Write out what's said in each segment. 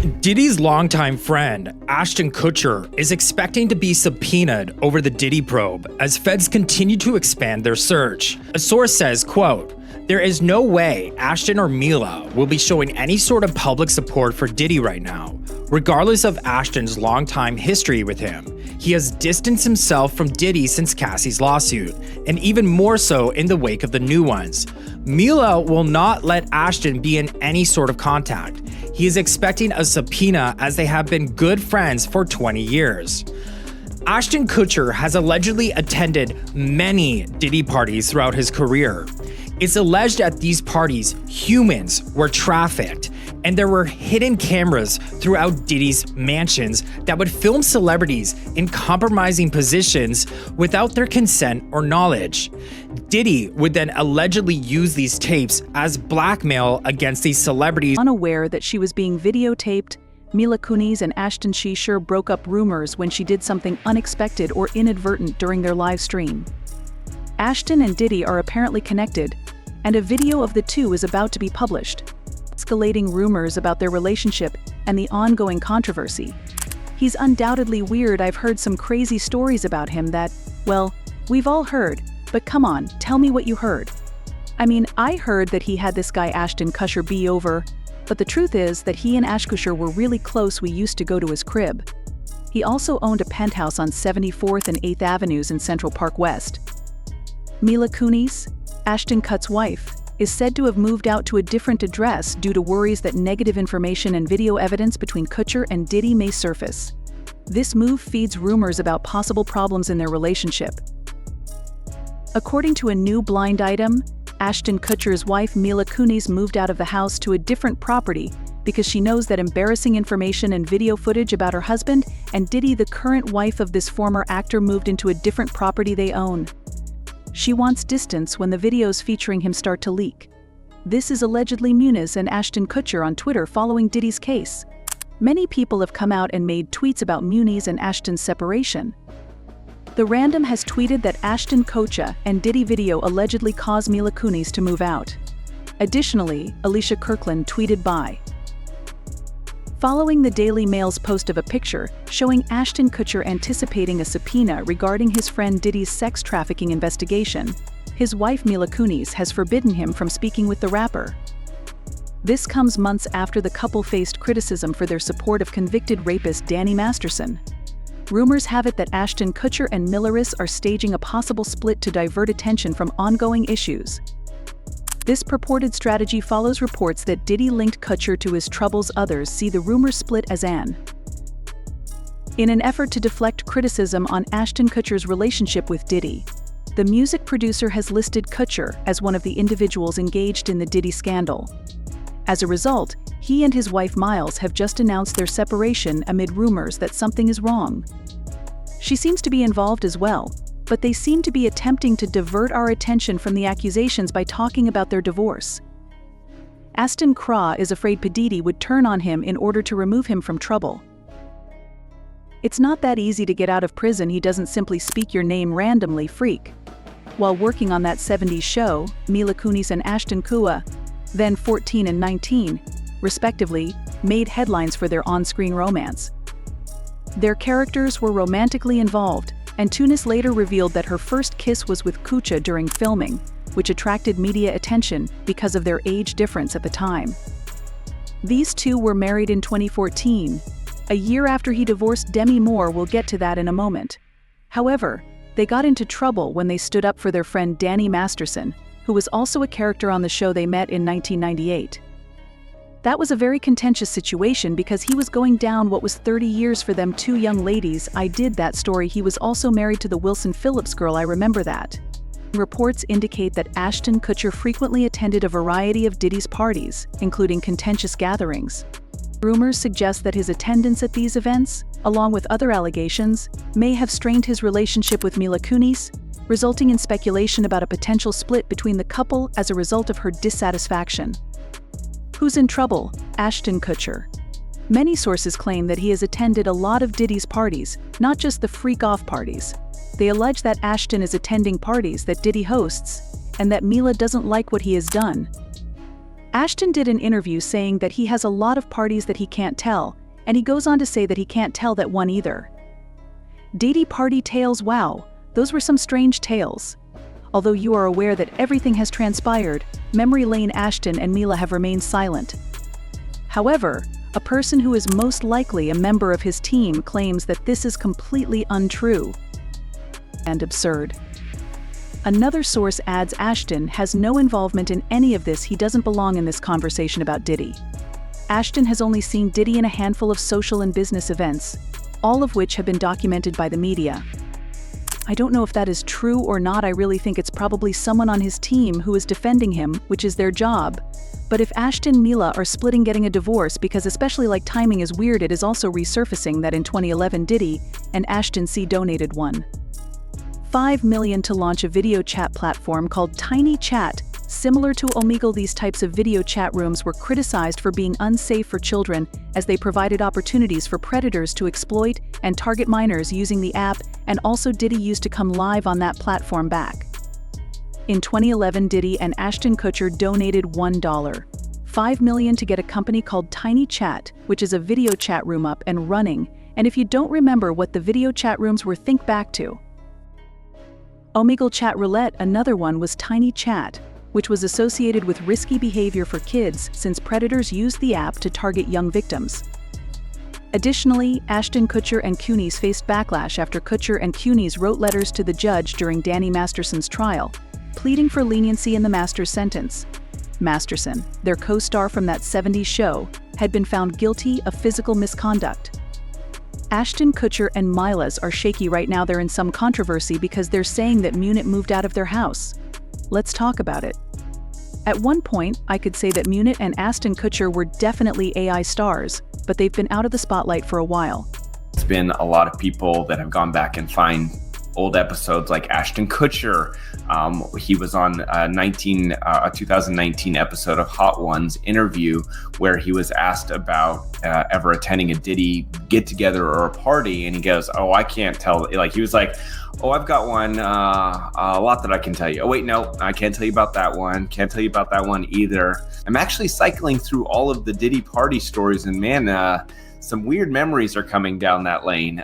Diddy's longtime friend, Ashton Kutcher, is expecting to be subpoenaed over the Diddy probe as feds continue to expand their search. A source says, quote, "There is no way Ashton or Mila will be showing any sort of public support for Diddy right now. Regardless of Ashton's longtime history with him, he has distanced himself from Diddy since Cassie's lawsuit, and even more so in the wake of the new ones. Mila will not let Ashton be in any sort of contact. He is expecting a subpoena as they have been good friends for 20 years. Ashton Kutcher has allegedly attended many Diddy parties throughout his career. It's alleged at these parties, humans were trafficked, and there were hidden cameras throughout Diddy's mansions that would film celebrities in compromising positions without their consent or knowledge. Diddy would then allegedly use these tapes as blackmail against these celebrities." Unaware that she was being videotaped, Mila Kunis and Ashton sure broke up rumors when she did something unexpected or inadvertent during their live stream. Ashton and Diddy are apparently connected, and a video of the two is about to be published, escalating rumors about their relationship and the ongoing controversy. "He's undoubtedly weird. I've heard some crazy stories about him that, well, we've all heard, but come on, tell me what you heard." "I mean, I heard that he had this guy Ashton Kutcher be over, but the truth is that he and Ash Kutcher were really close. We used to go to his crib. He also owned a penthouse on 74th and 8th Avenues in Central Park West." Mila Kunis, Ashton Kutcher's wife, is said to have moved out to a different address due to worries that negative information and video evidence between Kutcher and Diddy may surface. This move feeds rumors about possible problems in their relationship. According to a new blind item, Ashton Kutcher's wife Mila Kunis moved out of the house to a different property because she knows that embarrassing information and video footage about her husband and Diddy, the current wife of this former actor, moved into a different property they own. She wants distance when the videos featuring him start to leak. This is allegedly Muniz and Ashton Kutcher on Twitter following Diddy's case. Many people have come out and made tweets about Muniz and Ashton's separation. The Random has tweeted that Ashton Kutcher and Diddy video allegedly caused Mila Kunis to move out. Additionally, Alicia Kirkland tweeted by. Following the Daily Mail's post of a picture showing Ashton Kutcher anticipating a subpoena regarding his friend Diddy's sex trafficking investigation, his wife Mila Kunis has forbidden him from speaking with the rapper. This comes months after the couple faced criticism for their support of convicted rapist Danny Masterson. Rumors have it that Ashton Kutcher and Milaris are staging a possible split to divert attention from ongoing issues. This purported strategy follows reports that Diddy linked Kutcher to his troubles. Others see the rumor split as in an effort to deflect criticism on Ashton Kutcher's relationship with Diddy. The music producer has listed Kutcher as one of the individuals engaged in the Diddy scandal. As a result, he and his wife Miles have just announced their separation amid rumors that something is wrong. She seems to be involved as well, but they seem to be attempting to divert our attention from the accusations by talking about their divorce. Ashton Kutcher is afraid P. Diddy would turn on him in order to remove him from trouble. "It's not that easy to get out of prison. He doesn't simply speak your name randomly, freak." While working on that 70s show, Mila Kunis and Ashton Kutcher, then 14 and 19, respectively, made headlines for their on-screen romance. Their characters were romantically involved, and Kunis later revealed that her first kiss was with Kutcher during filming, which attracted media attention because of their age difference at the time. These two were married in 2014, a year after he divorced Demi Moore. We'll get to that in a moment. However, they got into trouble when they stood up for their friend Danny Masterson, who was also a character on the show. They met in 1998. That was a very contentious situation because he was going down what was 30 years for them two young ladies. I did that story. He was also married to the Wilson Phillips girl. I remember that. Reports indicate that Ashton Kutcher frequently attended a variety of Diddy's parties, including contentious gatherings. Rumors suggest that his attendance at these events, along with other allegations, may have strained his relationship with Mila Kunis, resulting in speculation about a potential split between the couple as a result of her dissatisfaction. Who's in trouble? Ashton Kutcher. Many sources claim that he has attended a lot of Diddy's parties, not just the freak-off parties. They allege that Ashton is attending parties that Diddy hosts, and that Mila doesn't like what he has done. Ashton did an interview saying that he has a lot of parties that he can't tell, and he goes on to say that he can't tell that one either. Diddy party tales, wow, those were some strange tales. Although you are aware that everything has transpired, memory lane Ashton and Mila have remained silent. However, a person who is most likely a member of his team claims that this is completely untrue and absurd. Another source adds Ashton has no involvement in any of this. He doesn't belong in this conversation about Diddy. Ashton has only seen Diddy in a handful of social and business events, all of which have been documented by the media. I don't know if that is true or not. I really think it's probably someone on his team who is defending him, which is their job. But if Ashton and Mila are splitting, getting a divorce, because especially like timing is weird, it is also resurfacing that in 2011 Diddy and Ashton C donated $1.5 million to launch a video chat platform called Tiny Chat. Similar to Omegle, these types of video chat rooms were criticized for being unsafe for children, as they provided opportunities for predators to exploit and target minors using the app, and also Diddy used to come live on that platform back. In 2011, Diddy and Ashton Kutcher donated $1.5 million to get a company called Tiny Chat, which is a video chat room up and running. And if you don't remember what the video chat rooms were, think back to Omegle Chat Roulette. Another one was Tiny Chat, which was associated with risky behavior for kids since predators used the app to target young victims. Additionally, Ashton Kutcher and Kunis faced backlash after Kutcher and Kunis wrote letters to the judge during Danny Masterson's trial, pleading for leniency in the Masters sentence. Masterson, their co-star from that '70s show, had been found guilty of physical misconduct. Ashton Kutcher and Mila's are shaky right now. They're in some controversy because they're saying that Munit moved out of their house. Let's talk about it. At one point, I could say that Munit and Ashton Kutcher were definitely AI stars, but they've been out of the spotlight for a while. It's been a lot of people that have gone back and find old episodes like Ashton Kutcher. He was on a 2019 episode of Hot Ones interview where he was asked about ever attending a Diddy get-together or a party, and he goes, "Oh, I can't tell." Like he was like, "Oh, I've got one, a lot that I can tell you. Oh, wait, no, I can't tell you about that one. Can't tell you about that one either." I'm actually cycling through all of the Diddy party stories, and man, some weird memories are coming down that lane.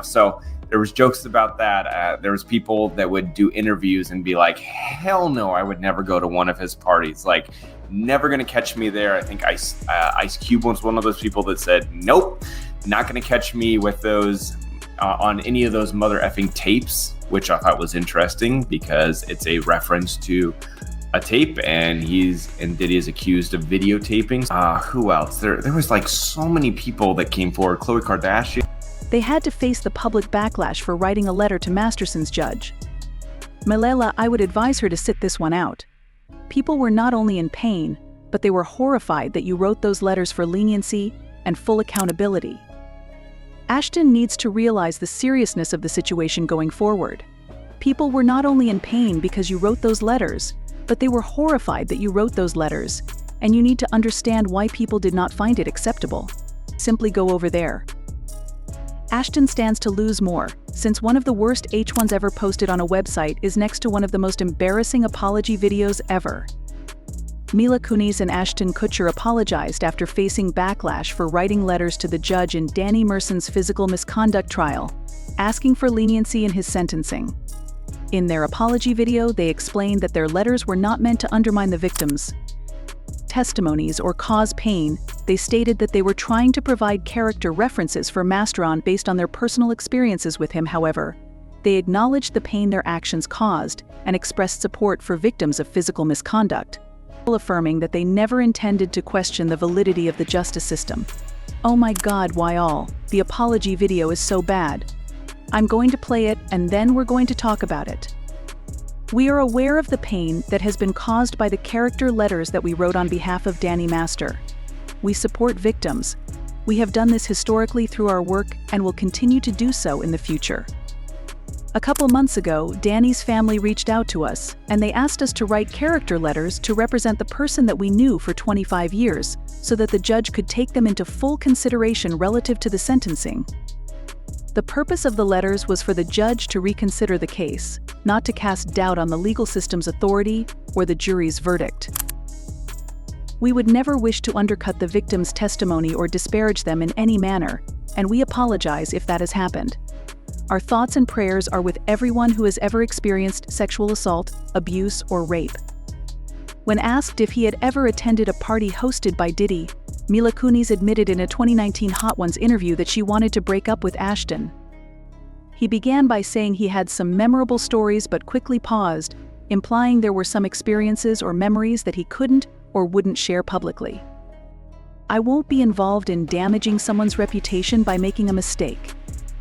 So there was jokes about that. There was people that would do interviews and be like, "Hell no, I would never go to one of his parties. Like, never gonna catch me there." I think Ice Cube was one of those people that said, "Nope, not gonna catch me with those on any of those mother effing tapes," which I thought was interesting because it's a reference to a tape, and Diddy is accused of videotaping. Who else? There was like so many people that came forward. Khloe Kardashian. They had to face the public backlash for writing a letter to Masterson's judge. Malela, I would advise her to sit this one out. People were not only in pain, but they were horrified that you wrote those letters for leniency and full accountability. Ashton needs to realize the seriousness of the situation going forward. People were not only in pain because you wrote those letters, but they were horrified that you wrote those letters, and you need to understand why people did not find it acceptable. Simply go over there. Ashton stands to lose more, since one of the worst H1s ever posted on a website is next to one of the most embarrassing apology videos ever. Mila Kunis and Ashton Kutcher apologized after facing backlash for writing letters to the judge in Danny Merson's physical misconduct trial, asking for leniency in his sentencing. In their apology video, they explained that their letters were not meant to undermine the victims' testimonies or cause pain. They stated that they were trying to provide character references for Masterson based on their personal experiences with him. However, they acknowledged the pain their actions caused and expressed support for victims of physical misconduct, affirming that they never intended to question the validity of the justice system. Oh my God, why all? The apology video is so bad. I'm going to play it, and then we're going to talk about it. We are aware of the pain that has been caused by the character letters that we wrote on behalf of Danny Master. We support victims. We have done this historically through our work and will continue to do so in the future. A couple months ago, Danny's family reached out to us, and they asked us to write character letters to represent the person that we knew for 25 years, so that the judge could take them into full consideration relative to the sentencing. The purpose of the letters was for the judge to reconsider the case, not to cast doubt on the legal system's authority or the jury's verdict. We would never wish to undercut the victim's testimony or disparage them in any manner, and we apologize if that has happened. Our thoughts and prayers are with everyone who has ever experienced sexual assault, abuse, or rape. When asked if he had ever attended a party hosted by Diddy, Mila Kunis admitted in a 2019 Hot Ones interview that she wanted to break up with Ashton. He began by saying he had some memorable stories but quickly paused, implying there were some experiences or memories that he couldn't or wouldn't share publicly. I won't be involved in damaging someone's reputation by making a mistake.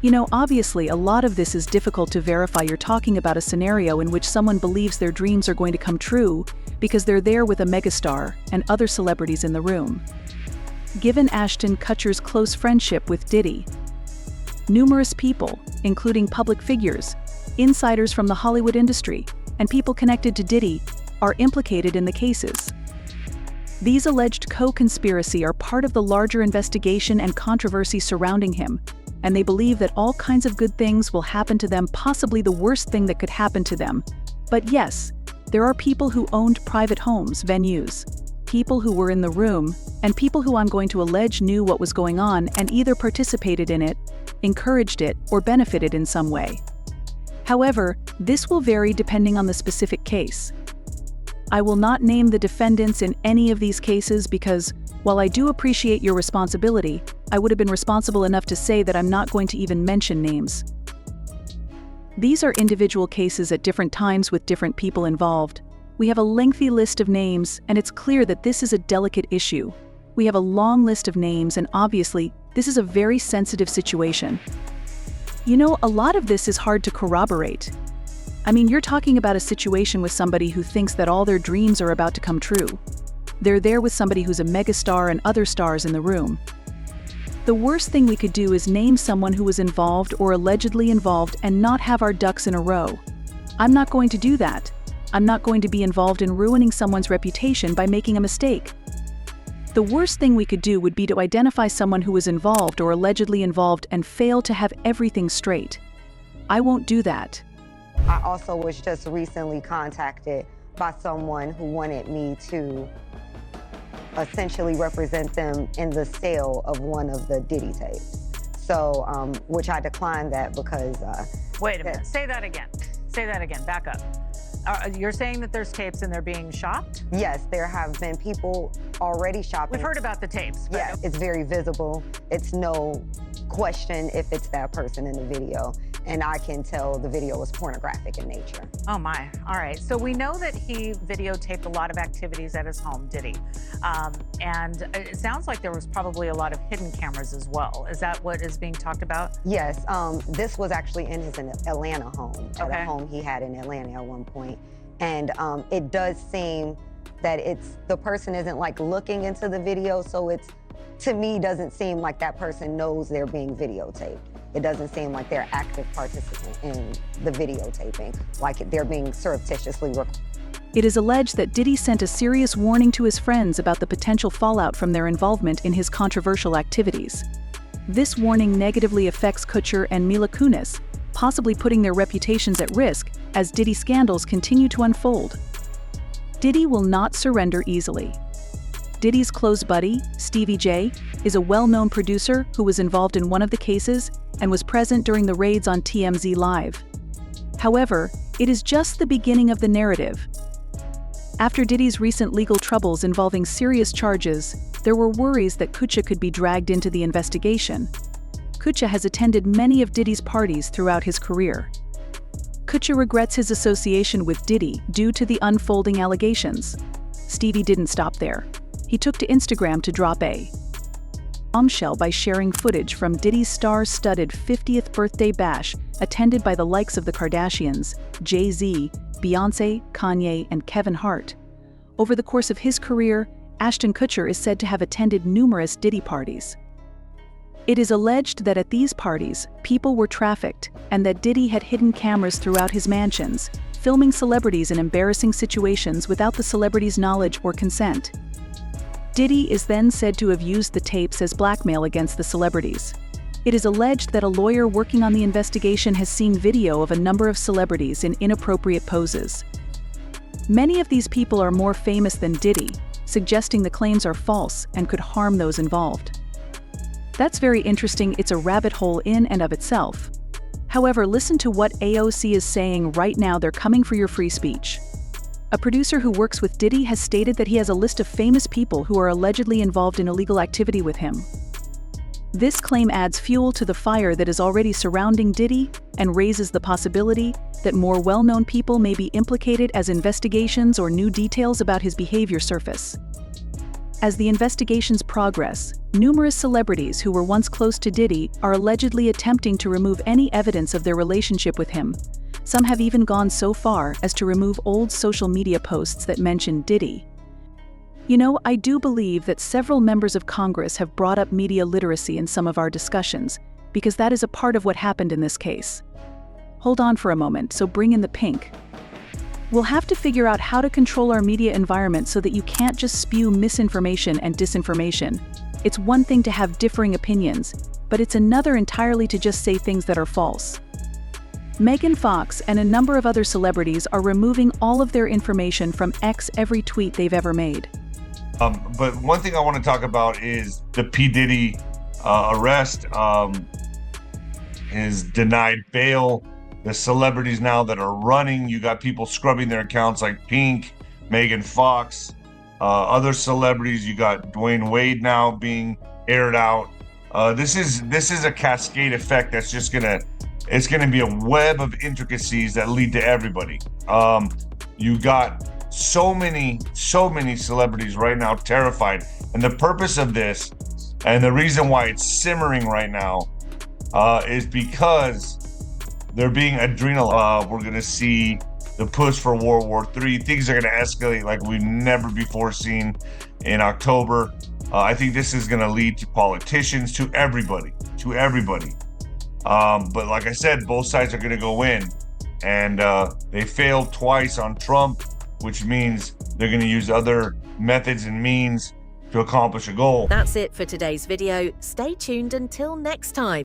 You know, obviously a lot of this is difficult to verify. You're talking about a scenario in which someone believes their dreams are going to come true because they're there with a megastar and other celebrities in the room. Given Ashton Kutcher's close friendship with Diddy, numerous people, including public figures, insiders from the Hollywood industry, and people connected to Diddy, are implicated in the cases. These alleged co-conspiracy are part of the larger investigation and controversy surrounding him, and they believe that all kinds of good things will happen to them, possibly the worst thing that could happen to them. But yes, there are people who owned private homes, venues, people who were in the room, and people who I'm going to allege knew what was going on and either participated in it, encouraged it, or benefited in some way. However, this will vary depending on the specific case. I will not name the defendants in any of these cases because, while I do appreciate your responsibility, I would have been responsible enough to say that I'm not going to even mention names. These are individual cases at different times with different people involved. We have a lengthy list of names, and it's clear that this is a delicate issue. We have a long list of names, and obviously, this is a very sensitive situation. You know, a lot of this is hard to corroborate. I mean, you're talking about a situation with somebody who thinks that all their dreams are about to come true. They're there with somebody who's a megastar and other stars in the room. The worst thing we could do is name someone who was involved or allegedly involved and not have our ducks in a row. I'm not going to do that. I'm not going to be involved in ruining someone's reputation by making a mistake. The worst thing we could do would be to identify someone who was involved or allegedly involved and fail to have everything straight. I won't do that. I also was just recently contacted by someone who wanted me to essentially represent them in the sale of one of the Diddy tapes. So, which I declined that because... Wait a minute, say that again. Say that again, back up. You're saying that there's tapes and they're being shopped? Yes, there have been people already shopping. We've heard about the tapes. But... Yeah, it's very visible. It's no question if it's that person in the video. And I can tell the video was pornographic in nature. Oh my, all right. So we know that he videotaped a lot of activities at his home, did he? And it sounds like there was probably a lot of hidden cameras as well. Is that what is being talked about? Yes, this was actually in his Atlanta home, at a home he had in Atlanta at one point. And it does seem that the person isn't like looking into the video, so it's, to me, doesn't seem like that person knows they're being videotaped. It doesn't seem like they're active participant in the videotaping, like they're being surreptitiously recorded. It is alleged that Diddy sent a serious warning to his friends about the potential fallout from their involvement in his controversial activities. This warning negatively affects Kutcher and Mila Kunis, possibly putting their reputations at risk as Diddy scandals continue to unfold. Diddy will not surrender easily. Diddy's close buddy, Stevie J, is a well-known producer who was involved in one of the cases and was present during the raids on TMZ Live. However, it is just the beginning of the narrative. After Diddy's recent legal troubles involving serious charges, there were worries that Kutcher could be dragged into the investigation. Kutcher has attended many of Diddy's parties throughout his career. Kutcher regrets his association with Diddy due to the unfolding allegations. Stevie didn't stop there. He took to Instagram to drop a bombshell by sharing footage from Diddy's star-studded 50th birthday bash attended by the likes of the Kardashians, Jay-Z, Beyoncé, Kanye, and Kevin Hart. Over the course of his career, Ashton Kutcher is said to have attended numerous Diddy parties. It is alleged that at these parties, people were trafficked and that Diddy had hidden cameras throughout his mansions, filming celebrities in embarrassing situations without the celebrities' knowledge or consent. Diddy is then said to have used the tapes as blackmail against the celebrities. It is alleged that a lawyer working on the investigation has seen video of a number of celebrities in inappropriate poses. Many of these people are more famous than Diddy, suggesting the claims are false and could harm those involved. That's very interesting. It's a rabbit hole in and of itself. However, listen to what AOC is saying right now. They're coming for your free speech. A producer who works with Diddy has stated that he has a list of famous people who are allegedly involved in illegal activity with him. This claim adds fuel to the fire that is already surrounding Diddy and raises the possibility that more well-known people may be implicated as investigations or new details about his behavior surface. As the investigations progress, numerous celebrities who were once close to Diddy are allegedly attempting to remove any evidence of their relationship with him. Some have even gone so far as to remove old social media posts that mention Diddy. You know, I do believe that several members of Congress have brought up media literacy in some of our discussions, because that is a part of what happened in this case. Hold on for a moment, so bring in the pink. We'll have to figure out how to control our media environment so that you can't just spew misinformation and disinformation. It's one thing to have differing opinions, but it's another entirely to just say things that are false. Megan Fox and a number of other celebrities are removing all of their information from X every tweet they've ever made. But one thing I want to talk about is the P. Diddy arrest, his denied bail, the celebrities now that are running. You got people scrubbing their accounts like Pink, Megan Fox, other celebrities. You got Dwayne Wade now being aired out. This is a cascade effect that's just it's gonna be a web of intricacies that lead to everybody. You got so many celebrities right now terrified, and the purpose of this and the reason why it's simmering right now is because they're being adrenal. We're gonna see the push for World War III. Things are gonna escalate like we've never before seen in October. I think this is gonna lead to politicians, to everybody. But like I said, both sides are gonna go in, and they failed twice on Trump, which means they're gonna use other methods and means to accomplish a goal. That's it for today's video. Stay tuned until next time.